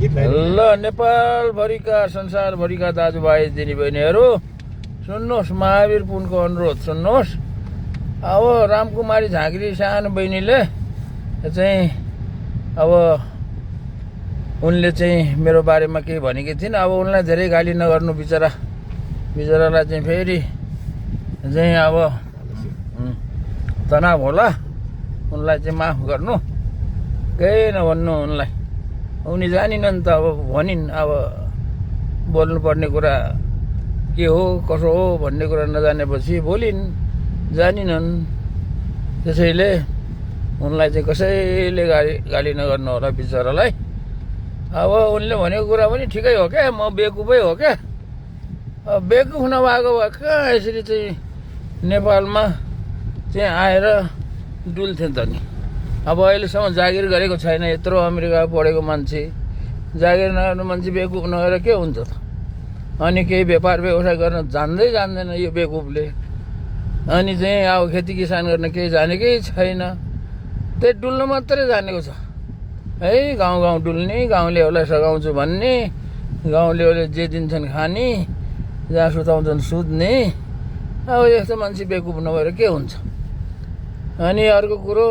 ल नेपालभरिका संसारभरिका दाजुभाइ दिदीबहिनीहरू सुन्नुहोस्, महावीर पुनको अनुरोध सुन्नुहोस्। अब रामकुमारी झाँक्री सानो बहिनीले चाहिँ अब उनले चाहिँ मेरो बारेमा केही भनेकी थिइन्। अब उनलाई धेरै गाली नगर्नु, बिचरालाई चाहिँ फेरि चाहिँ अब तनाव होला। उनलाई चाहिँ माफ गर्नु, केही नभन्नु उनलाई। उनी जानिनन् त, अब भनिन्। अब बोल्नुपर्ने कुरा के हो कसो हो भन्ने कुरा नजानेपछि बोलिन्, जानिनन्। त्यसैले उनलाई चाहिँ कसैले गाली नगर्नु होला बिचरालाई। अब उनले भनेको कुरा पनि ठिकै हो क्या, म बेकुफै हो क्या। अब बेकुफ नभएको भए कहाँ यसरी चाहिँ नेपालमा चाहिँ आएर डुल्थे त नि। अब अहिलेसम्म जागिर गरेको छैन। यत्रो अमेरिका पढेको मान्छे जागिर नगर्नु मान्छे बेकुफ नगरेर के हुन्छ त? अनि केही व्यापार व्यवसाय गर्न जान्दैन यो बेकुफले। अनि चाहिँ अब खेती किसान गर्न केही जानेकै छैन, त्यही डुल्नु मात्रै जानेको छ है। गाउँ डुल्ने, गाउँलेहरूलाई सघाउँछु भन्ने, गाउँलेहरूले जे दिन्छन् खाने, जहाँ सुताउँछन् सुत्ने। अब यस्तो मान्छे बेकुफ नभएर के हुन्छ? अनि अर्को कुरो,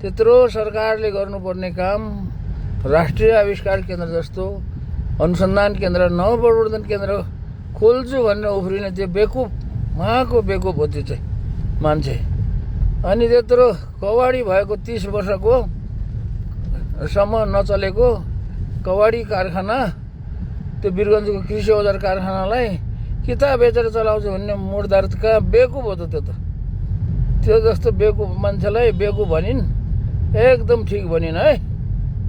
त्यत्रो सरकारले गर्नुपर्ने काम, राष्ट्रिय आविष्कार केन्द्र जस्तो अनुसन्धान केन्द्र, नवप्रवर्धन केन्द्र खोल्छु भनेर उफ्रिने त्यो बेकुफ, उहाँको बेकुफ हो त्यो चाहिँ मान्छे। अनि त्यत्रो कवाडी भएको 30 वर्षको सम्म नचलेको कवाडी कारखाना, त्यो वीरगन्जको कृषि औजार कारखानालाई किताब बेचेर चलाउँछु भन्ने मुर्दार कहाँ बेकुफ हो त? त्यो जस्तो बेकुफ मान्छेलाई बेकुफ भनिन्, एकदम ठिक भनिन् है।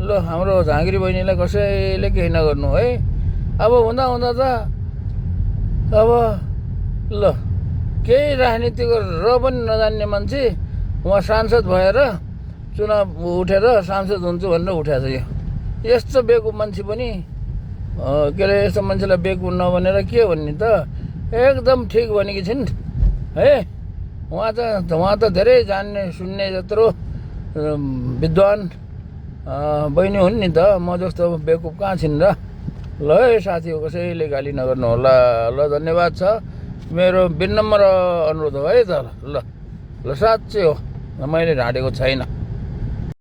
ल हाम्रो झाँक्री बहिनीलाई कसैले केही नगर्नु है। अब हुँदा त अब ल केही राजनीतिको र पनि नजान्ने मान्छे उहाँ सांसद भएर चुनाव उठेर सांसद हुन्छु भनेर उठाएको छ। यो यस्तो बेकुफ मान्छे पनि के अरे, यस्तो मान्छेलाई बेकुफ नभनेर के भन्ने त? एकदम ठिक भनेकी छिन् है। उहाँ त धेरै जान्ने सुन्ने जत्रो विद्वान बहिनी हुन् नि त। म जस्तो बेकुफ कहाँ छिन् र? ल है साथी हो, कसैले गाली नगर्नु होला। ल धन्यवाद छ, मेरो विनम्र अनुरोध हो है त। ल साँच्चै हो, मैले ढाँटेको छैन।